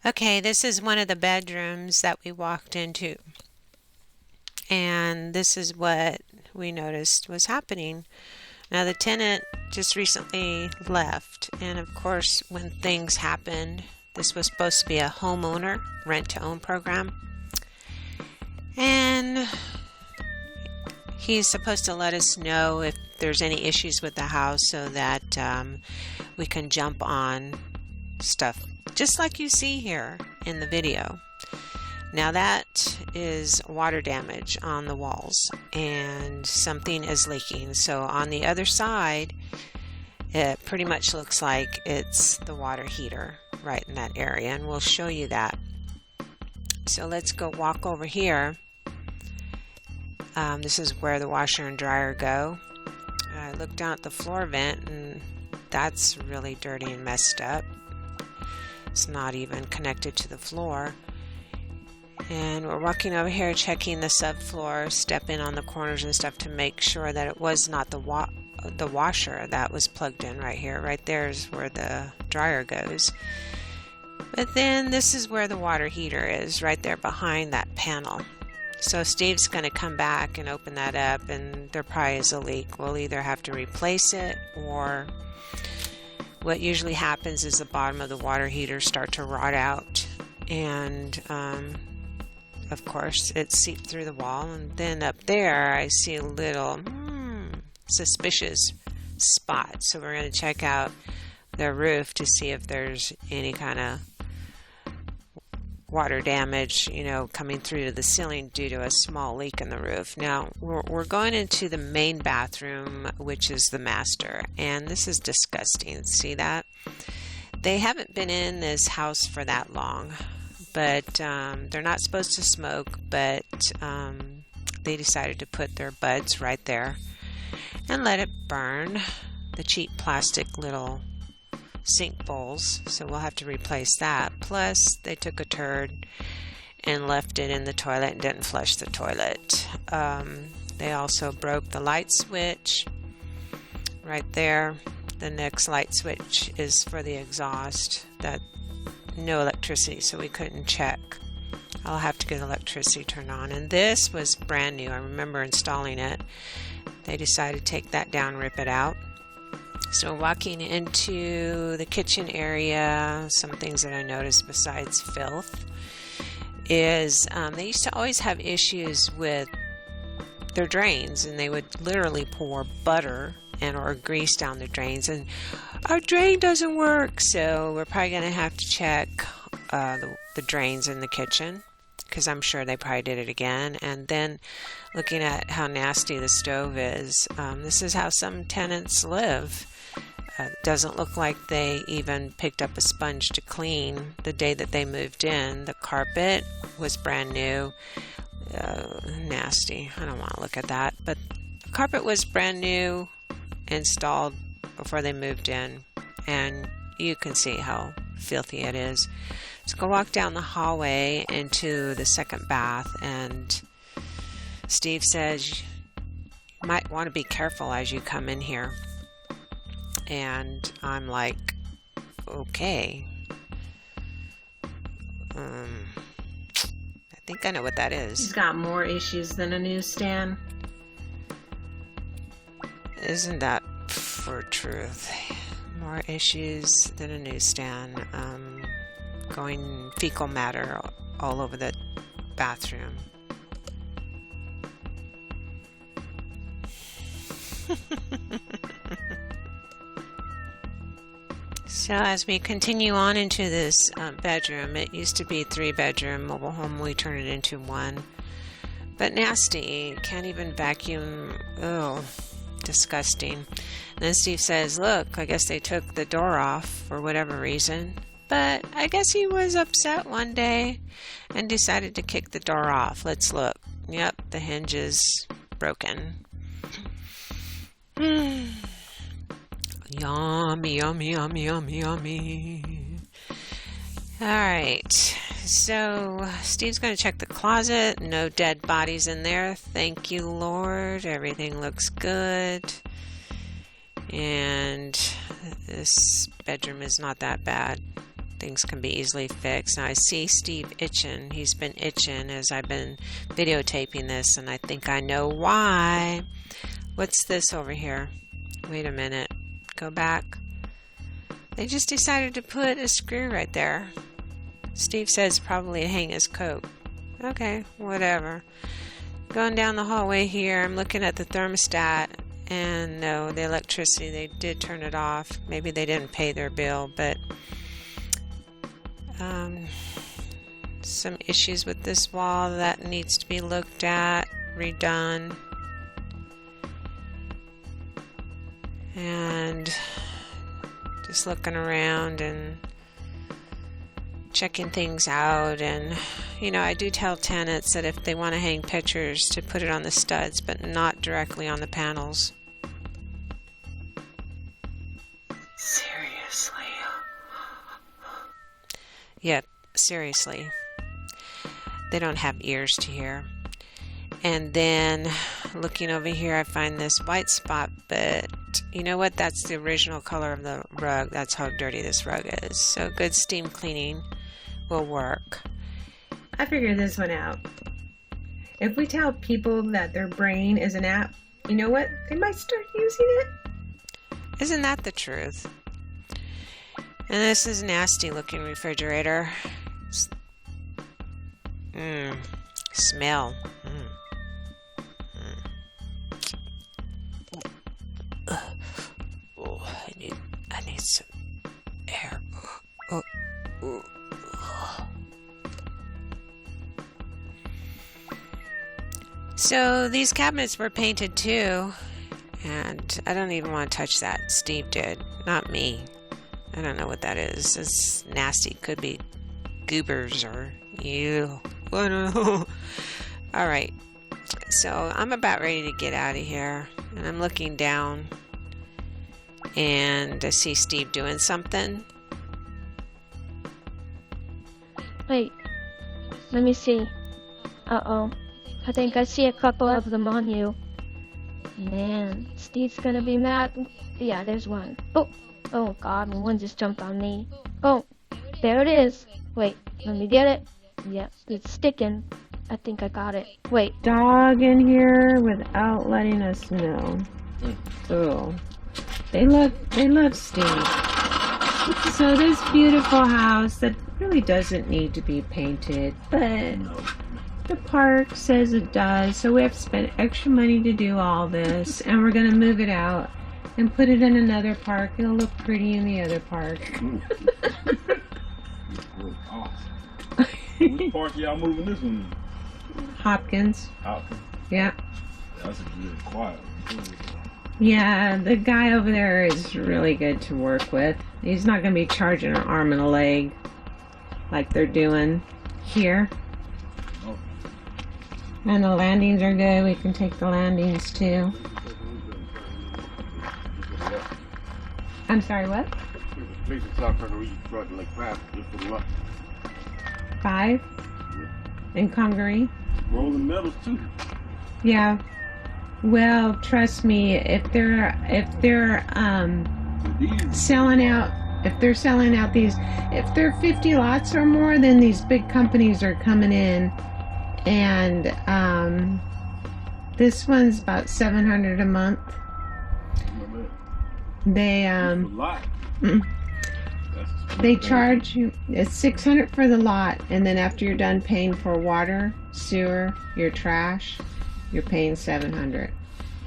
Okay, this is one of the bedrooms that we walked into, and this is what we noticed was happening. Now, the tenant just recently left, and of course, when things happened, this was supposed to be a homeowner rent-to-own program, and he's supposed to let us know if there's any issues with the house so that we can jump on stuff just like you see here in the video. Now that is water damage on the walls and something is leaking. So on the other side, it pretty much looks like it's the water heater right in that area, and we'll show you that. So let's go walk over here. This is where the washer and dryer go. I looked down at the floor vent and that's really dirty and messed up. It's not even connected to the floor. And we're walking over here checking the subfloor, stepping on the corners and stuff to make sure that it was not the washer that was plugged in right here. Right there is where the dryer goes. But then this is where the water heater is, right there behind that panel. So Steve's going to come back and open that up, and there probably is a leak. We'll either have to replace it, or what usually happens is the bottom of the water heater start to rot out, and of course it seeped through the wall. And then up there I see a little suspicious spot, so we're going to check out the roof to see if there's any kind of water damage, coming through to the ceiling due to a small leak in the roof. Now we're going into the main bathroom, which is the master, and this is disgusting. See that? They haven't been in this house for that long, but they're not supposed to smoke, but they decided to put their buds right there and let it burn. The cheap plastic little sink bowls, so we'll have to replace that. Plus they took a turd and left it in the toilet and didn't flush the toilet. They also broke the light switch right there. The next light switch is for the exhaust. That no electricity, so we couldn't check. I'll have to get electricity turned on. And this was brand new. I remember installing it. They decided to take that down, rip it out. So walking into the kitchen area, some things that I noticed besides filth is they used to always have issues with their drains, and they would literally pour butter and or grease down the drains, and our drain doesn't work. So we're probably going to have to check the drains in the kitchen, because I'm sure they probably did it again. And then looking at how nasty the stove is, this is how some tenants live. Doesn't look like they even picked up a sponge to clean the day that they moved in. The carpet was brand new. Nasty. I don't want to look at that. But the carpet was brand new, installed before they moved in. And you can see how filthy it is. So go walk down the hallway into the second bath, and Steve says you might want to be careful as you come in here. And I'm like, okay. I think I know what that is. He's got more issues than a newsstand. Isn't that for truth? More issues than a newsstand. Going fecal matter all over the bathroom. So as we continue on into this bedroom, it used to be a 3-bedroom mobile home. We turned it into 1. But nasty. Can't even vacuum. Oh, disgusting. And then Steve says, look, I guess they took the door off for whatever reason. But I guess he was upset one day and decided to kick the door off. Let's look. Yep, the hinge is broken. Yummy, yummy, yummy, yummy, yummy. Alright, so Steve's going to check the closet. No dead bodies in there. Thank you, Lord. Everything looks good. And this bedroom is not that bad. things can be easily fixed. Now I see Steve itching. He's been itching as I've been videotaping this, and I think I know why. What's this over here? Wait a minute. Go back. They just decided to put a screw right there. Steve says probably to hang his coat. Okay, whatever. Going down the hallway here, I'm looking at the thermostat, and no, the electricity, they did turn it off. Maybe they didn't pay their bill, but some issues with this wall that needs to be looked at, redone. And just looking around and checking things out. And you know, I do tell tenants that if they want to hang pictures to put it on the studs, but not directly on the panels. Seriously. Yep, seriously. They don't have ears to hear. And then looking over here, I find this white spot, but you know what? That's the original color of the rug. That's how dirty this rug is. So good steam cleaning will work. I figured this one out. If we tell people that their brain is an app, you know what? They might start using it. Isn't that the truth? And this is a nasty looking refrigerator. Smell. Oh, I need some air. So these cabinets were painted too, and I don't even want to touch that. Steve did, not me. I don't know what that is. It's nasty. Could be goobers or you. I don't know. All right. So I'm about ready to get out of here, and I'm looking down, and I see Steve doing something. Wait, let me see. Uh-oh. I think I see a couple of them on you. Man, Steve's gonna be mad. Yeah, there's one. Oh God, one just jumped on me. Oh, there it is. Wait, let me get it. Yep, it's sticking. I think I got it. Wait. Dog in here without letting us know. Oh, they love Steve. So this beautiful house that really doesn't need to be painted, but the park says it does, so we have to spend extra money to do all this, and we're gonna move it out and put it in another park. It'll look pretty in the other park. Awesome. Which park y'all moving this one? Hopkins. Hopkins. Yeah. That's a good quiet. Yeah, the guy over there is really good to work with. He's not gonna be charging an arm and a leg like they're doing here. Oh. And the landings are good. We can take the landings too. I'm sorry, what? Place in South Carolina, you brought like 5 just for the lot. 5? In Congaree? Rolling metals too. Yeah. Well, trust me, if they're selling out these, if they're 50 lots or more, then these big companies are coming in, and this one's about $700 a month. They A lot. they charge you, it's $600 for the lot, and then after you're done paying for water, sewer, your trash, you're paying $700.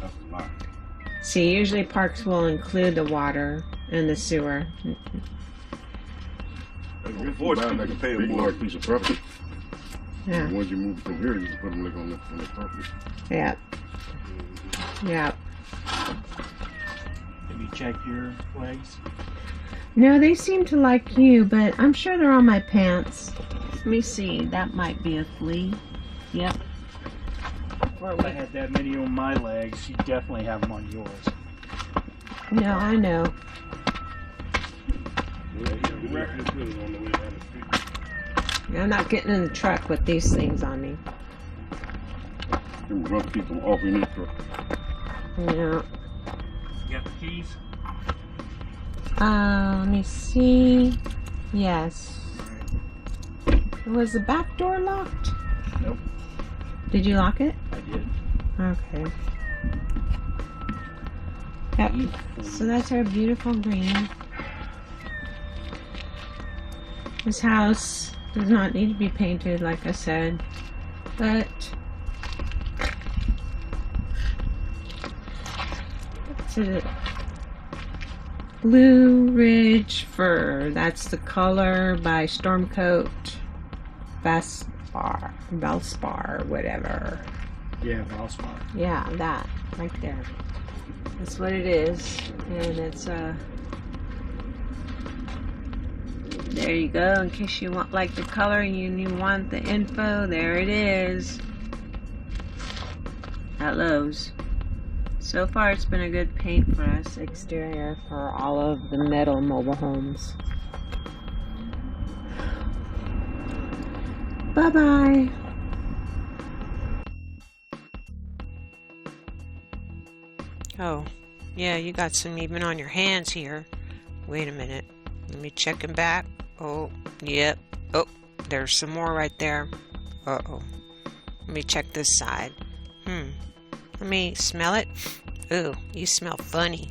That's a lot. See, usually parks will include the water and the sewer. Unfortunately, they can pay a big large piece of property. Yeah. Once you move from here, you can put them like on the property. Yeah. Yeah. Have you checked your legs? No, they seem to like you, but I'm sure they're on my pants. Let me see. That might be a flea. Yep. If I had that many on my legs, you definitely have them on yours. No, I know. I'm not getting in the truck with these things on me. It will rough people off in this truck. Yeah. You got the keys? Let me see. Yes. Was the back door locked? Nope. Did you lock it? I did. Okay. Yep. So that's our beautiful green. This house does not need to be painted, like I said, but it's a Blue Ridge Fir. That's the color by Stormcoat Valspar, whatever. Yeah, Valspar. Yeah, that right there. That's what it is, and it's there you go. In case you want like the color and you want the info, there it is. At Lowe's. So far, it's been a good paint for us, exterior, for all of the metal mobile homes. Bye-bye. Oh, yeah, you got some even on your hands here. Wait a minute. Let me check them back. Oh, yep. Oh, there's some more right there. Uh-oh. Let me check this side. Let me smell it. Ooh, you smell funny.